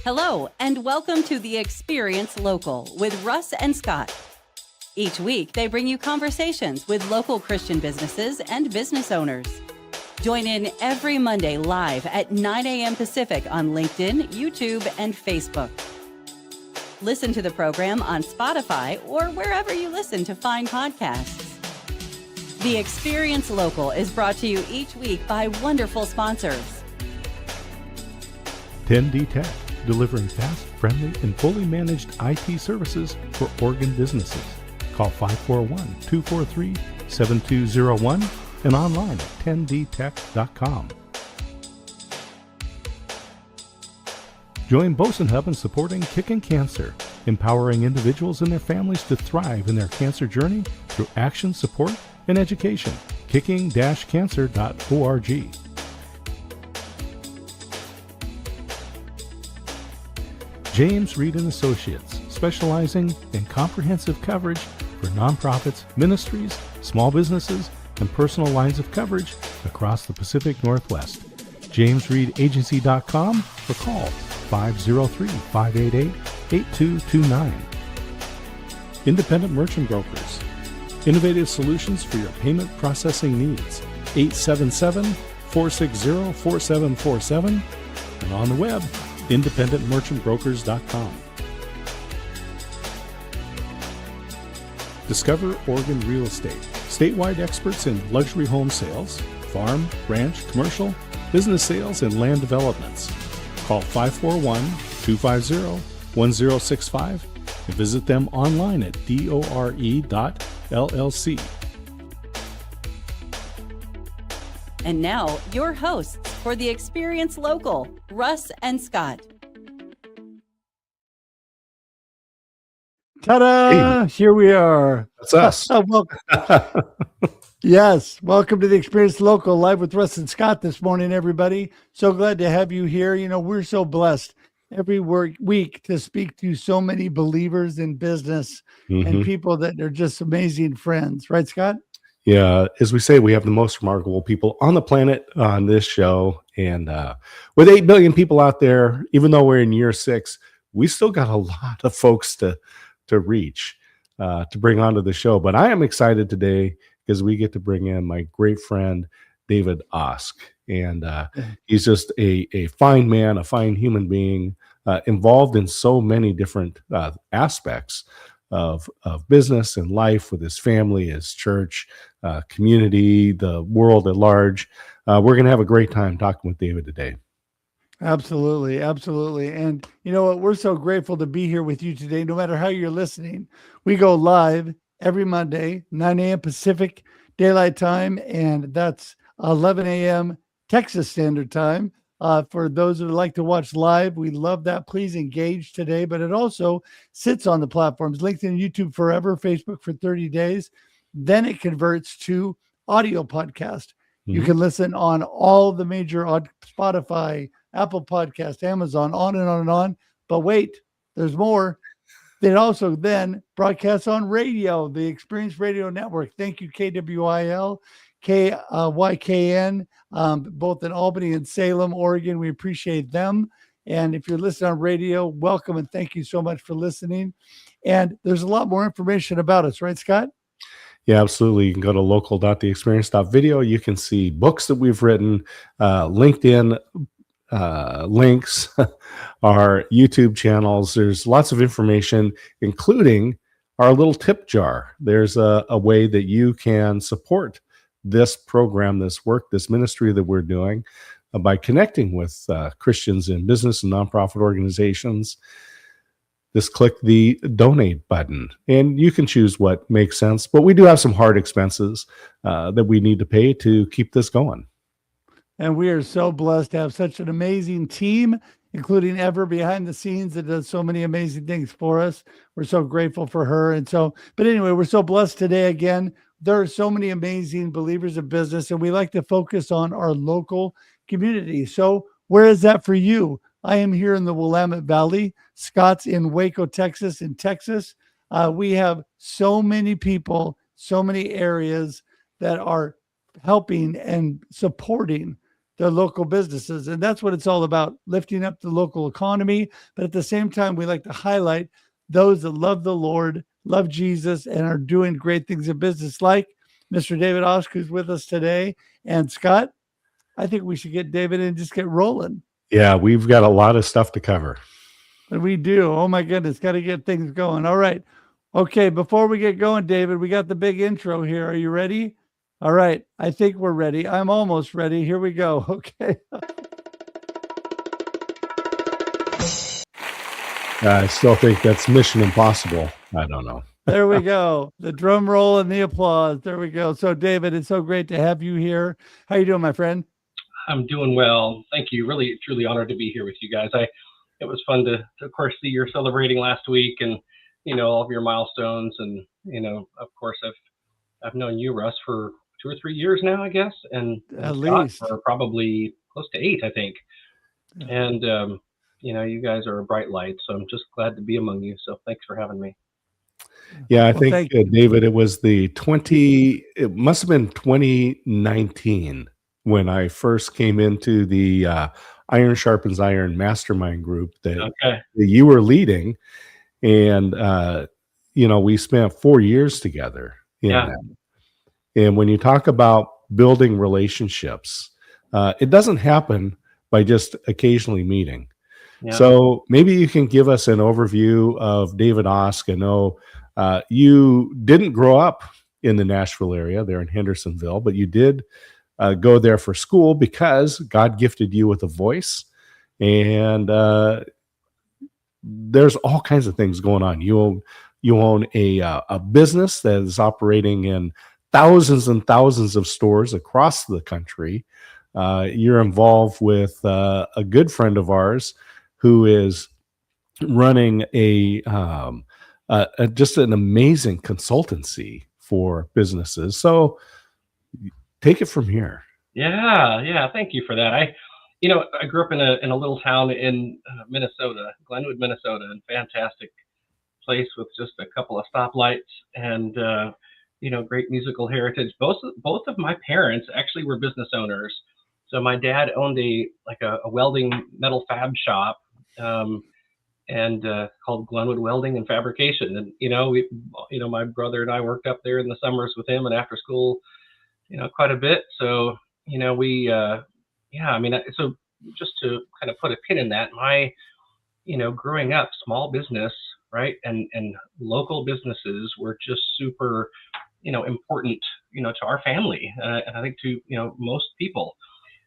Hello, and welcome to the Experience Local with Russ and Scott. Each week, they bring you conversations with local Christian businesses and business owners. Join in every Monday live at 9 a.m. Pacific on LinkedIn, YouTube, and Facebook. Listen to the program on Spotify or wherever you listen to fine podcasts. The Experience Local is brought to you each week by wonderful sponsors. 10D Tech, delivering fast, friendly, and fully managed IT services for Oregon businesses. Call 541-243-7201 and online at 10dtech.com. Join Boson Hub in supporting Kicking Cancer, empowering individuals and their families to thrive in their cancer journey through action, support, and education. kicking-cancer.org. James Reed & Associates, specializing in comprehensive coverage for nonprofits, ministries, small businesses, and personal lines of coverage across the Pacific Northwest. JamesReedAgency.com or call 503-588-8229. Independent Merchant Brokers, innovative solutions for your payment processing needs. 877-460-4747 and on the web, independentmerchantbrokers.com. Discover Oregon Real Estate, statewide experts in luxury home sales, farm, ranch, commercial, business sales, and land developments. Call 541-250-1065 and visit them online at dore.llc. And now, your hosts for the Experience Local, Russ and Scott. Ta-da! Hey. Here we are. That's us. Yes. Welcome to the Experience Local, live with Russ and Scott this morning, everybody. So glad to have you here. You know, we're so blessed every week to speak to so many believers in business and people that are just amazing friends. Right, Scott? Yeah, as we say, we have the most remarkable people on the planet on this show. And with 8 billion people out there, even though we're in year 6, we still got a lot of folks to reach, to bring onto the show. But I am excited today because we get to bring in my great friend, David Osk. And he's just a fine man, a fine human being, involved in so many different aspects of business and life with his family, his church, community, the world at large. We're going to have a great time talking with David today. Absolutely. Absolutely. And you know what? We're so grateful to be here with you today, no matter how you're listening. We go live every Monday, 9 a.m. Pacific Daylight Time, and that's 11 a.m. Texas Standard Time. For those who would like to watch live, we love that. Please engage today, but it also sits on the platforms, LinkedIn, YouTube forever, Facebook for 30 days. Then it converts to audio podcast. You can listen on all the major Spotify, Apple Podcast, Amazon, on and on and on. But wait, there's more. It also then broadcasts on radio, the Experience Radio Network. Thank you, KWIL, KYKN, both in Albany and Salem, Oregon. We appreciate them. And if you're listening on radio, welcome and thank you so much for listening. And there's a lot more information about us, right, Scott? Yeah, absolutely. You can go to local.theexperience.video. You can see books that we've written, LinkedIn links, our YouTube channels. There's lots of information, including our little tip jar. There's a way that you can support this program, this work, this ministry that we're doing by connecting with Christians in business and nonprofit organizations. Just click the donate button and you can choose what makes sense. But we do have some hard expenses that we need to pay to keep this going. And we are so blessed to have such an amazing team, including Ever behind the scenes that does so many amazing things for us. We're so grateful for her. And so, but anyway, we're so blessed today again. There are so many amazing believers of business, and we like to focus on our local community. So where is that for you? I am here in the Willamette Valley. Scott's in Waco, Texas, we have so many people, so many areas that are helping and supporting their local businesses. And that's what it's all about, lifting up the local economy. But at the same time, we like to highlight those that love the Lord, love Jesus, and are doing great things in business, like Mr. David Osk, who's with us today. And Scott, I think we should get David and just get rolling. Yeah, we've got a lot of stuff to cover. But we do. Oh my goodness, got to get things going. All right. Okay, before we get going, David, we got the big intro here. Are you ready? All right. I think we're ready. I'm almost ready. Here we go. Okay. I still think that's Mission Impossible. I don't know. There we go. The drum roll and the applause. There we go. So, David, it's so great to have you here. How you doing, my friend? I'm doing well. Thank you. Really, truly honored to be here with you guys. It was fun to of course, see you're celebrating last week, and all of your milestones, and of course, I've known you, Russ, for 2 or 3 years now, I guess, and At Scott least for probably close to 8, I think. And you guys are a bright light, so I'm just glad to be among you. So thanks for having me. Yeah, I Well, think thank you. David, it must have been 2019 when I first came into the Iron Sharpens Iron Mastermind group that Okay. you were leading, and we spent 4 years together in Yeah. that. And when you talk about building relationships, it doesn't happen by just occasionally meeting. Yeah. So maybe you can give us an overview of David Osk. I know you didn't grow up in the Nashville area there in Hendersonville, but you did go there for school because God gifted you with a voice. And there's all kinds of things going on. You own a business that is operating in thousands and thousands of stores across the country. You're involved with a good friend of ours who is running just an amazing consultancy for businesses. So take it from here. Yeah. Thank you for that. I grew up in a little town in Minnesota, Glenwood, Minnesota, and fantastic place with just a couple of stoplights and great musical heritage. Both of my parents actually were business owners. So my dad owned a welding metal fab shop, and called Glenwood Welding and Fabrication. And my brother and I worked up there in the summers with him, and after school, quite a bit. So so just to kind of put a pin in that, my growing up, small business, right, and local businesses were just super important to our family, and I think to most people.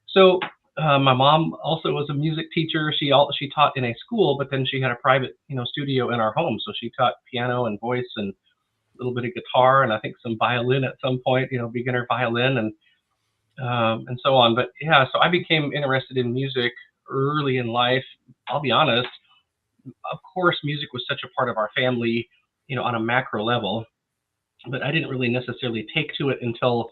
So my mom also was a music teacher. She taught in a school, but then she had a private studio in our home. So she taught piano and voice and a little bit of guitar, and I think some violin at some point, beginner violin, and so on. But yeah, so I became interested in music early in life. I'll be honest. Of course, music was such a part of our family, on a macro level, but I didn't really necessarily take to it until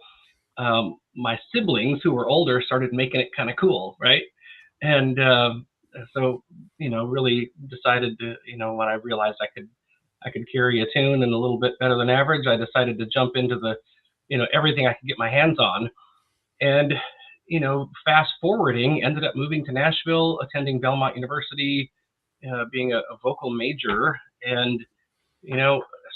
my siblings, who were older, started making it kind of cool, right? And so really decided to, when I realized I could carry a tune and a little bit better than average, I decided to jump into the everything I could get my hands on. And fast forwarding, ended up moving to Nashville, attending Belmont University, being a vocal major, and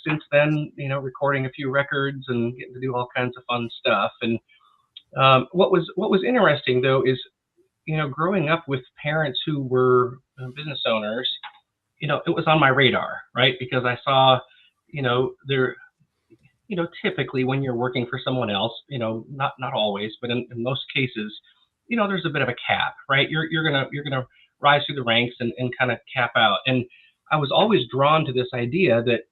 since then, recording a few records and getting to do all kinds of fun stuff. And what was interesting, though, is growing up with parents who were business owners, it was on my radar, right? Because I saw, there, typically when you're working for someone else, not always, but in most cases, there's a bit of a cap, right? You're gonna rise through the ranks and kind of cap out. And I was always drawn to this idea that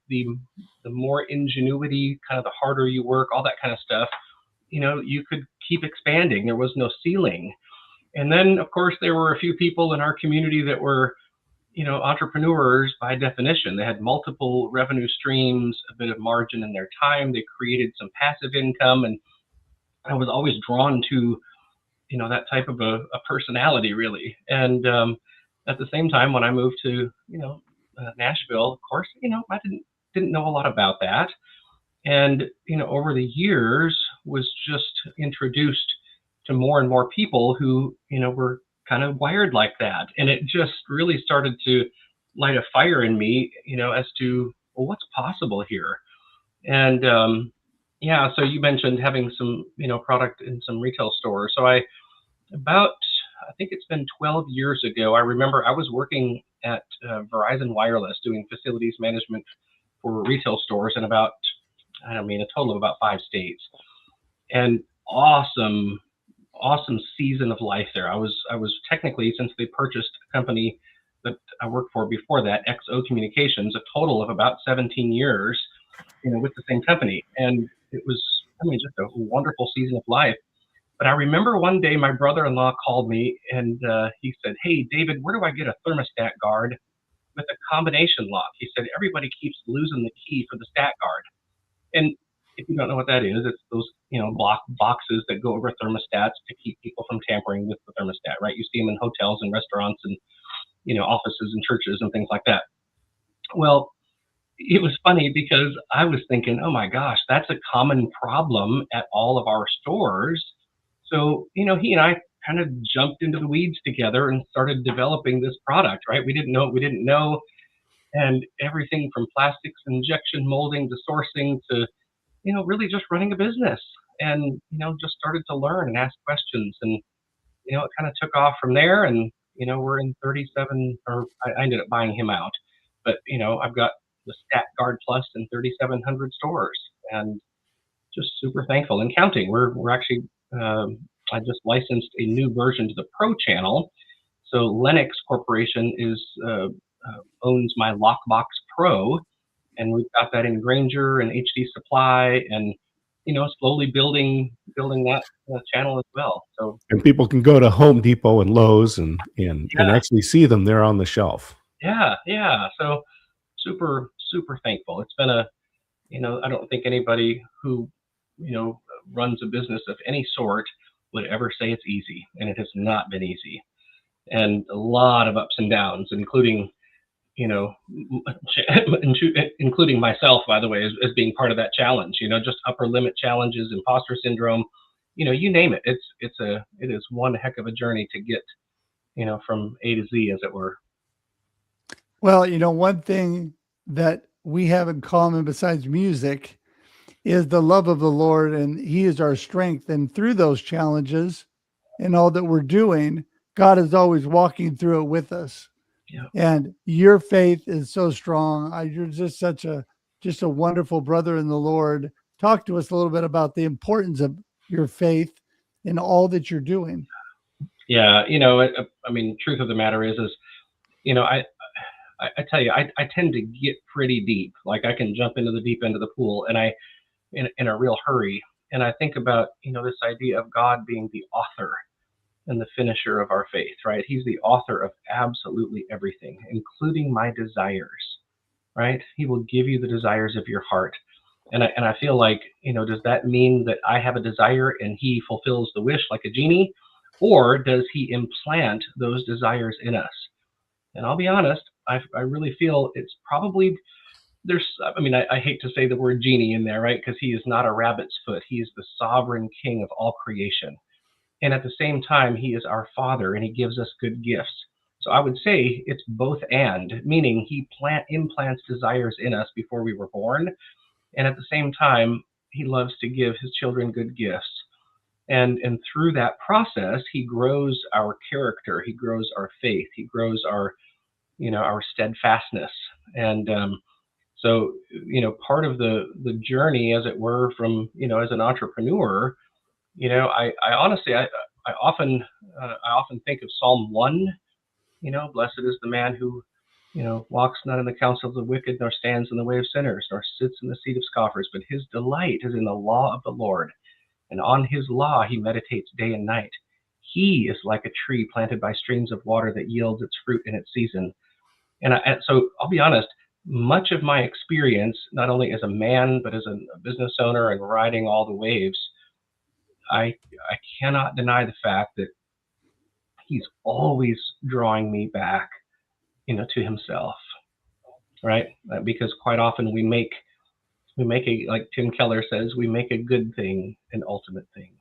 the more ingenuity, kind of the harder you work, all that kind of stuff, you could keep expanding. There was no ceiling. And then, of course, there were a few people in our community that were, entrepreneurs by definition. They had multiple revenue streams, a bit of margin in their time. They created some passive income. And I was always drawn to, that type of a personality, really. And at the same time, when I moved to, Nashville, of course, I didn't know a lot about that. And, over the years was just introduced to more and more people who, were kind of wired like that. And it just really started to light a fire in me, as to, well, what's possible here. And yeah, so you mentioned having some, product in some retail stores. So I think it's been 12 years ago, I remember I was working at Verizon Wireless doing facilities management for retail stores in about, a total of about 5 states. And awesome, awesome season of life there. I was technically, since they purchased a company that I worked for before that, XO Communications, a total of about 17 years, with the same company. And it was, just a wonderful season of life. But I remember one day my brother-in-law called me and he said, "Hey, David, where do I get a thermostat guard with a combination lock?" He said, "Everybody keeps losing the key for the stat guard." And if you don't know what that is, it's those, block boxes that go over thermostats to keep people from tampering with the thermostat, right? You see them in hotels and restaurants and, offices and churches and things like that. Well, it was funny because I was thinking, oh my gosh, that's a common problem at all of our stores. So, he and I kind of jumped into the weeds together and started developing this product, right? We didn't know what we didn't know. And everything from plastics, injection molding to sourcing to, really just running a business, and, just started to learn and ask questions. And, it kind of took off from there. And, we're in 37, or I ended up buying him out. But, I've got the Stat Guard Plus in 3,700 stores, and just super thankful and counting. We're actually, I just licensed a new version to the Pro channel. So Lennox Corporation owns my Lockbox Pro, and we've got that in Granger and HD Supply, and slowly building that channel as well. So, and people can go to Home Depot and Lowe's and actually see them there on the shelf. Yeah. So super thankful. It's been I don't think anybody who runs a business of any sort would ever say it's easy, and it has not been easy, and a lot of ups and downs, including including myself, by the way, as being part of that challenge. Just upper limit challenges, imposter syndrome, you name it. It is one heck of a journey to get from A to Z, as it were. Well, one thing that we have in common besides music is the love of the Lord, and He is our strength. And through those challenges and all that we're doing, God is always walking through it with us. Yeah. And your faith is so strong. You're just a wonderful brother in the Lord. Talk to us a little bit about the importance of your faith in all that you're doing. Yeah, truth of the matter is, I tell you, I tend to get pretty deep. Like, I can jump into the deep end of the pool, and in a real hurry. And I think about, this idea of God being the author and the finisher of our faith, right? He's the author of absolutely everything, including my desires, right? He will give you the desires of your heart. And I feel like, does that mean that I have a desire and He fulfills the wish like a genie? Or does He implant those desires in us? And I'll be honest, I really feel it's probably, I hate to say the word genie in there, right? Because He is not a rabbit's foot. He is the sovereign King of all creation. And at the same time, He is our Father, and He gives us good gifts. So I would say it's both and, meaning He implants desires in us before we were born. And at the same time, He loves to give His children good gifts. And through that process, He grows our character. He grows our faith. He grows our steadfastness. And so, part of the journey, as it were, from, as an entrepreneur, I honestly, I often think of Psalm 1, blessed is the man who, walks not in the counsel of the wicked, nor stands in the way of sinners, nor sits in the seat of scoffers, but his delight is in the law of the Lord. And on His law he meditates day and night. He is like a tree planted by streams of water that yields its fruit in its season. And so I'll be honest, much of my experience, not only as a man, but as a business owner and riding all the waves, I cannot deny the fact that He's always drawing me back, to Himself, right? Because quite often we make a, like Tim Keller says, we make a good thing an ultimate thing.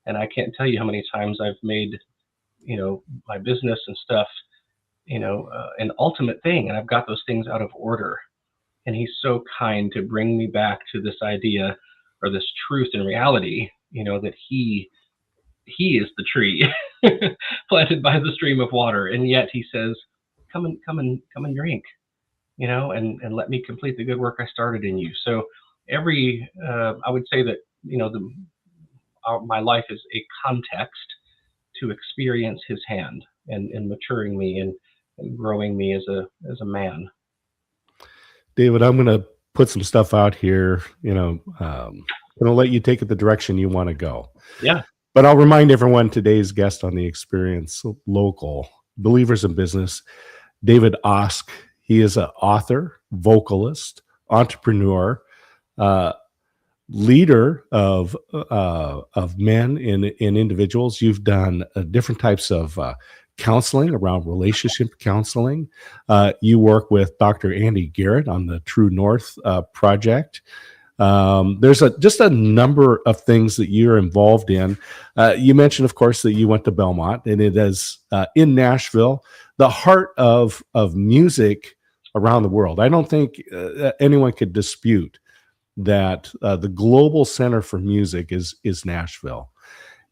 And I can't tell you how many times I've made, my business and stuff, an ultimate thing, and I've got those things out of order. And he's so kind to bring me back to this idea or this truth and reality, that he is the tree planted by the stream of water. And yet he says, come and drink, and let me complete the good work I started in you. So I would say that, my life is a context to experience his hand and maturing me and growing me as a man. David, I'm going to put some stuff out here, going to let you take it the direction you want to go. Yeah. But I'll remind everyone, today's guest on the Experience Local, Believers in Business, David Osk. He is an author, vocalist, entrepreneur, leader of men and individuals. You've done different types of counseling around relationship counseling. You work with Dr. Andy Garrett on the True North project. There's just a number of things that you're involved in. You mentioned, of course, that you went to Belmont, and it is in Nashville, the heart of music around the world. I don't think anyone could dispute that the global center for music is Nashville.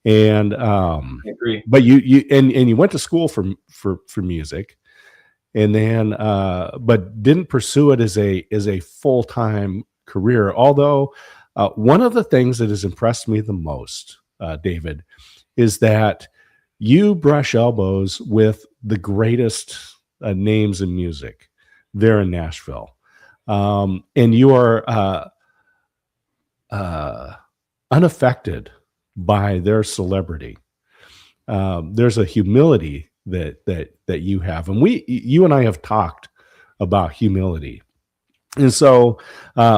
And I agree. But you went to school for music, and then but didn't pursue it as a full-time career. Although one of the things that has impressed me the most, David, is that you brush elbows with the greatest names in music there in Nashville, and you are unaffected by their celebrity. There's a humility that you have, and you and I have talked about humility. And so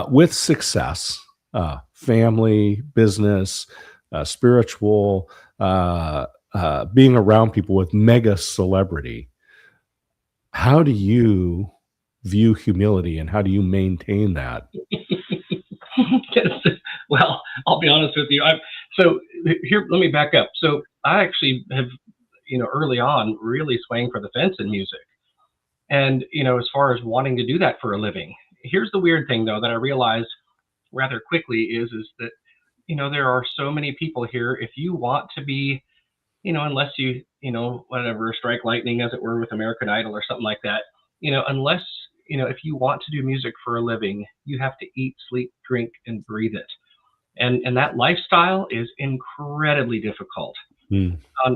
with success, family, business, spiritual, being around people with mega celebrity, how do you view humility, and how do you maintain that? Well, I'll be honest with you. So here, let me back up. So I actually have, early on really swaying for the fence in music. And, as far as wanting to do that for a living, here's the weird thing though, that I realized rather quickly is that, there are so many people here. If you want to be, unless you, whatever, strike lightning, as it were, with American Idol or something like that, unless, if you want to do music for a living, you have to eat, sleep, drink, and breathe it. And that lifestyle is incredibly difficult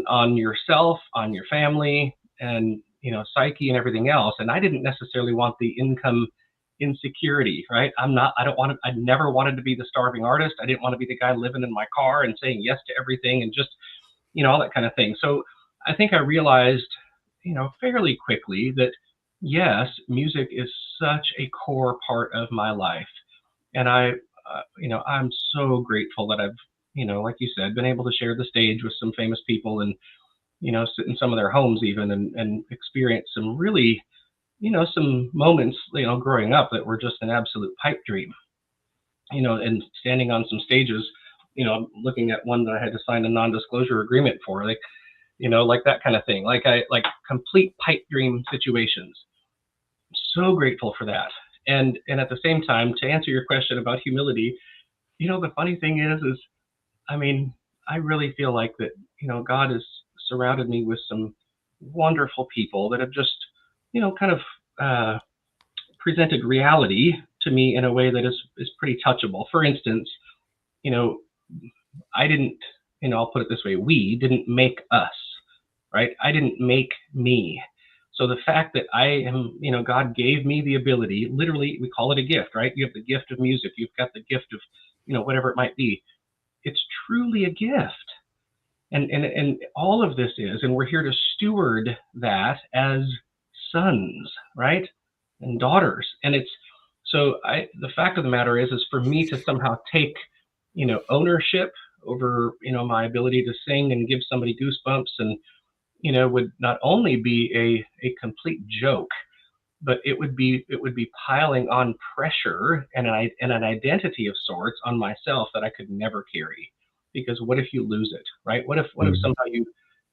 on yourself, on your family, and, psyche and everything else. And I didn't necessarily want the income insecurity, right? I never wanted to be the starving artist. I didn't want to be the guy living in my car and saying yes to everything and just, all that kind of thing. So I think I realized, fairly quickly that yes, music is such a core part of my life. And I'm so grateful that I've, like you said, been able to share the stage with some famous people and, sit in some of their homes even and experience some really, some moments, growing up that were just an absolute pipe dream, and standing on some stages, looking at one that I had to sign a non-disclosure agreement for, like that kind of thing, like complete pipe dream situations. So grateful for that. And at the same time, to answer your question about humility, the funny thing is I really feel like that, God has surrounded me with some wonderful people that have just, kind of presented reality to me in a way that is pretty touchable. For instance, I didn't, I'll put it this way, we didn't make us, right? I didn't make me. So the fact that I am, God gave me the ability, literally, we call it a gift, right? You have the gift of music. You've got the gift of, whatever it might be. It's truly a gift. And all of this is, and we're here to steward that as sons, right? And daughters. And it's, so the fact of the matter is for me to somehow take, ownership over, my ability to sing and give somebody goosebumps and, would not only be a complete joke, but it would be piling on pressure and an identity of sorts on myself that I could never carry. because what if you lose it, right? What if somehow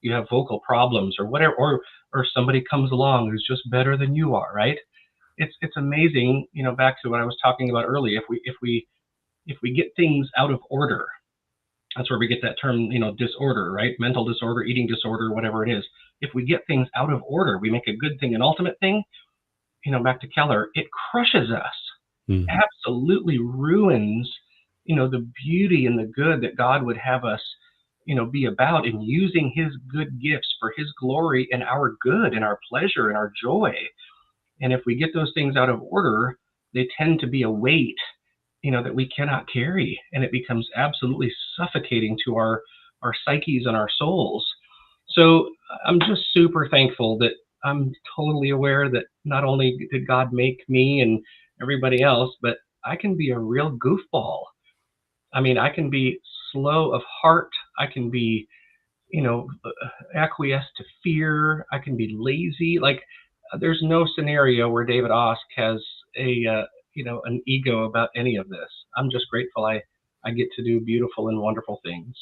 you have vocal problems or whatever, or somebody comes along who's just better than you are, right? It's amazing, back to what I was talking about earlier. If we get things out of order, that's where we get that term, disorder, right? Mental disorder, eating disorder, whatever it is. If we get things out of order, we make a good thing an ultimate thing, back to Keller, it crushes us. Absolutely ruins, the beauty and the good that God would have us, be about in using his good gifts for his glory and our good and our pleasure and our joy. And if we get those things out of order, they tend to be a weight, that we cannot carry. And it becomes absolutely suffocating to our psyches and our souls. So I'm just super thankful that I'm totally aware that not only did God make me and everybody else, but I can be a real goofball. I mean, I can be slow of heart. I can be, acquiesce to fear. I can be lazy. Like, there's no scenario where David Osk has an ego about any of this. I'm just grateful I get to do beautiful and wonderful things.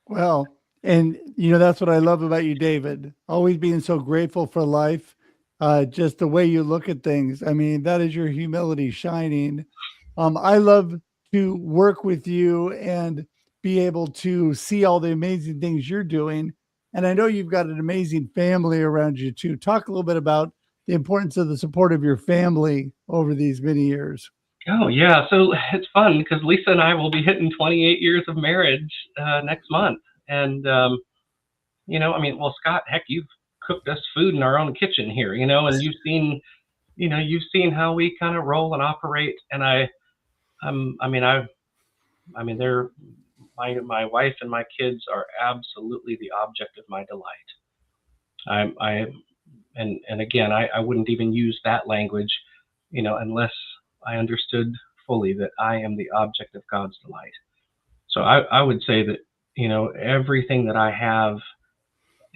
Well, and that's what I love about you, David. Always being so grateful for life, just the way you look at things. I mean, that is your humility shining. I love to work with you and be able to see all the amazing things you're doing. And I know you've got an amazing family around you too. Talk a little bit about the importance of the support of your family over these many years. Oh, yeah. So it's fun because Lisa and I will be hitting 28 years of marriage next month. And, Scott, heck, you've cooked us food in our own kitchen here, and you've seen how we kind of roll and operate. And they're my wife and my kids are absolutely the object of my delight. And again, I wouldn't even use that language, unless I understood fully that I am the object of God's delight. So I would say that, everything that I have,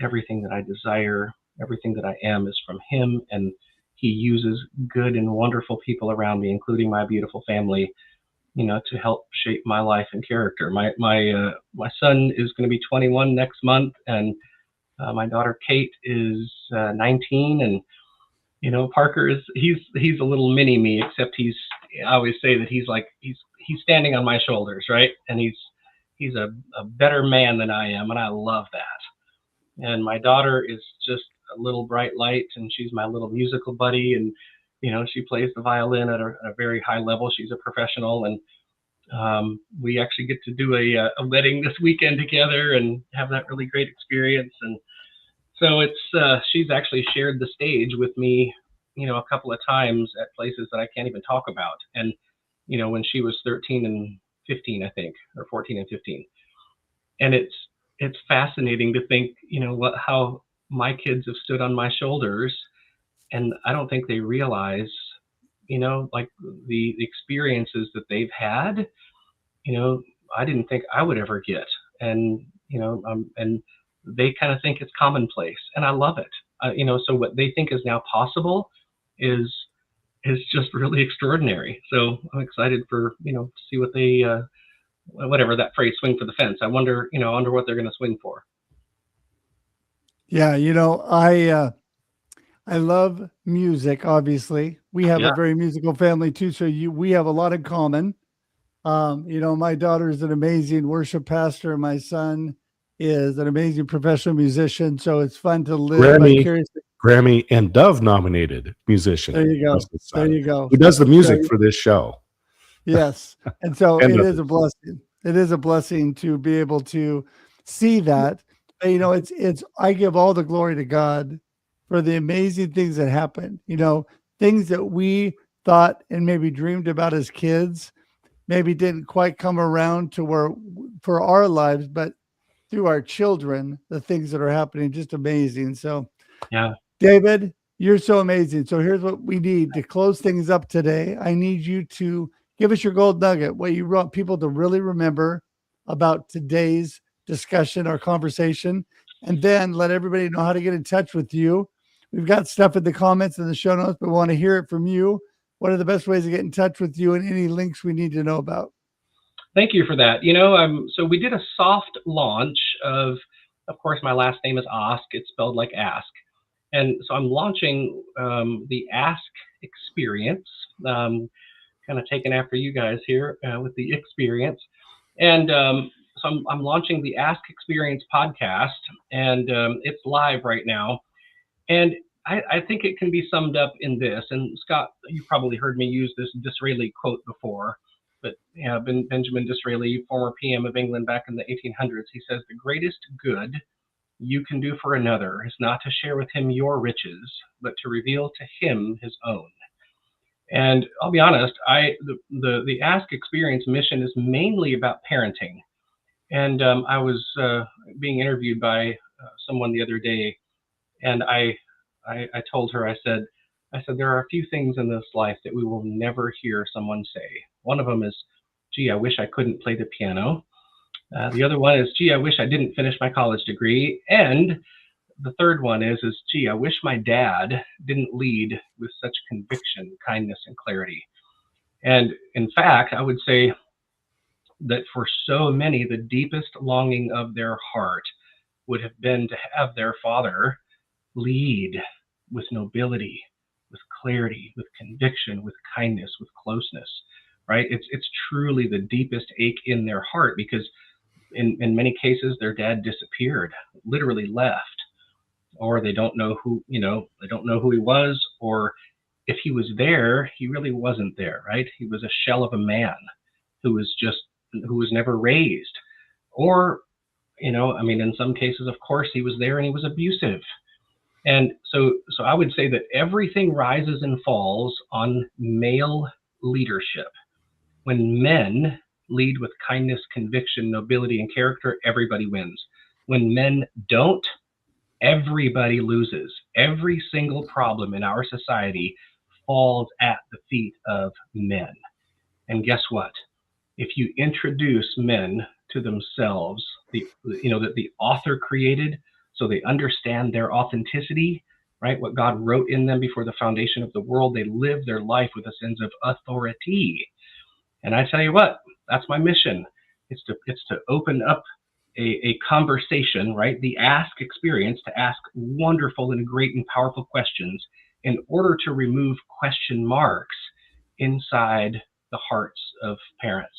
everything that I desire, everything that I am is from him, and he uses good and wonderful people around me, including my beautiful family, to help shape my life and character. My son is going to be 21 next month, and my daughter Kate is 19, and Parker he's a little mini me, except I always say that he's standing on my shoulders, right? And he's a better man than I am, and I love that. And my daughter is just a little bright light, and she's my little musical buddy, and she plays the violin at a very high level. She's a professional, and we actually get to do a wedding this weekend together and have that really great experience. And so she's actually shared the stage with me, a couple of times at places that I can't even talk about. And, when she was 13 and 15, I think, or 14 and 15. And it's fascinating to think, how my kids have stood on my shoulders. And I don't think they realize, like the experiences that they've had, I didn't think I would ever get. And, and they kind of think it's commonplace, and I love it. So what they think is now possible is just really extraordinary. So I'm excited for, to see what they, whatever that phrase, swing for the fence. I wonder what they're going to swing for. Yeah. I love music. Obviously we have a very musical family too. So we have a lot in common. My daughter is an amazing worship pastor. My son is an amazing professional musician. So it's fun to live vicariously. Grammy and Dove nominated musician. There you go. There you go. Who does the music for this show? Yes. And so it is a blessing. It is a blessing to be able to see that. I give all the glory to God for the amazing things that happen, things that we thought and maybe dreamed about as kids, maybe didn't quite come around to where for our lives, but through our children, the things that are happening, just amazing. So, yeah, David, you're so amazing. So here's what we need to close things up today. I need you to give us your gold nugget, what you want people to really remember about today's discussion or conversation, and then let everybody know how to get in touch with you. We've got stuff in the comments and the show notes, but we want to hear it from you. What are the best ways to get in touch with you and any links we need to know about? Thank you for that. So we did a soft launch of course, my last name is Osk. It's spelled like ask. And so I'm launching the Ask Experience, kind of taken after you guys here with the experience. And so I'm launching the Ask Experience podcast, and it's live right now. And I think it can be summed up in this. And Scott, you probably heard me use this Disraeli quote before, but Benjamin Disraeli, former PM of England back in the 1800s, he says, "The greatest good you can do for another is not to share with him your riches, but to reveal to him his own." And I'll be honest, the Ask Experience mission is mainly about parenting. And I was being interviewed by someone the other day, and I told her, I said, there are a few things in this life that we will never hear someone say. One of them is, "Gee, I wish I couldn't play the piano." The other one is, "Gee, I wish I didn't finish my college degree." And the third one is, "Gee, I wish my dad didn't lead with such conviction, kindness, and clarity." And in fact, I would say that for so many, the deepest longing of their heart would have been to have their father lead with nobility, with clarity, with conviction, with kindness, with closeness, right? It's truly the deepest ache in their heart, because in many cases their dad disappeared, literally left, or they don't know who he was, or if he was there, he really wasn't there, right? He was a shell of a man who was never raised, or in some cases, of course, he was there and he was abusive. And so I would say that everything rises and falls on male leadership. When men lead with kindness, conviction, nobility, and character, everybody wins. When men don't, everybody loses. Every single problem in our society falls at the feet of men. And guess what? If you introduce men to themselves, that the author created, so they understand their authenticity, right? What God wrote in them before the foundation of the world, they live their life with a sense of authority. And I tell you what, that's my mission. It's to open up a conversation, right? The Ask Experience, to ask wonderful and great and powerful questions in order to remove question marks inside the hearts of parents.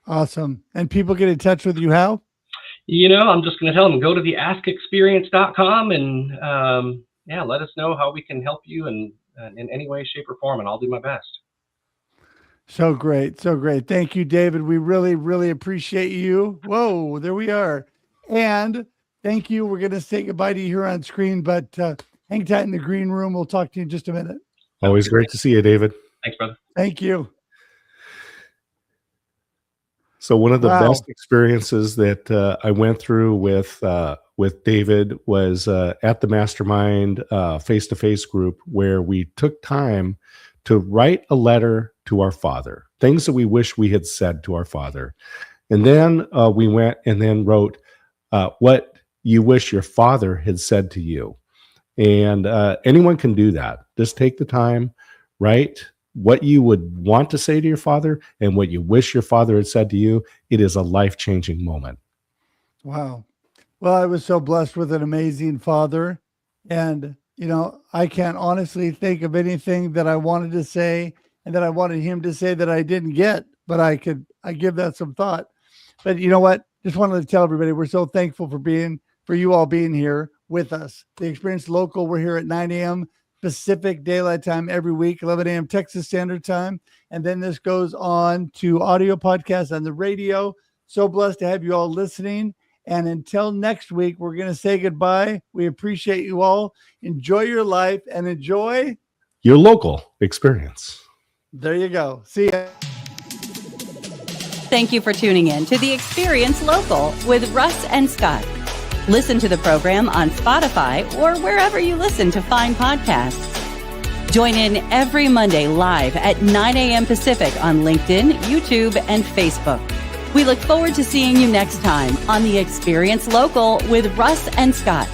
Awesome. And people get in touch with you how? I'm just going to tell them, go to the askexperience.com and let us know how we can help you in any way, shape, or form, and I'll do my best. So great. So great. Thank you, David. We really, really appreciate you. Whoa, there we are. And thank you. We're going to say goodbye to you here on screen, but hang tight in the green room. We'll talk to you in just a minute. Always great to see you, David. Thanks, brother. Thank you. So one of the best experiences that I went through with David was at the Mastermind face-to-face group, where we took time to write a letter to our father, things that we wish we had said to our father. And then we went and then wrote what you wish your father had said to you. And anyone can do that. Just take the time, write what you would want to say to your father and what you wish your father had said to you. It is a life-changing moment. Wow. Well, I was so blessed with an amazing father. And, I can't honestly think of anything that I wanted to say and that I wanted him to say that I didn't get, but I give that some thought. But you know what? Just wanted to tell everybody, we're so thankful for you all being here with us. The Experience Local, we're here at 9 a.m. Pacific Daylight Time every week, 11 a.m. Texas Standard Time. And then this goes on to audio podcasts on the radio. So blessed to have you all listening. And until next week, we're going to say goodbye. We appreciate you all. Enjoy your life and enjoy your local experience. There you go. See ya. Thank you for tuning in to The Experience Local with Russ and Scott. Listen to the program on Spotify or wherever you listen to fine podcasts. Join in every Monday live at 9 a.m. Pacific on LinkedIn, YouTube, and Facebook. We look forward to seeing you next time on The Experience Local with Russ and Scott.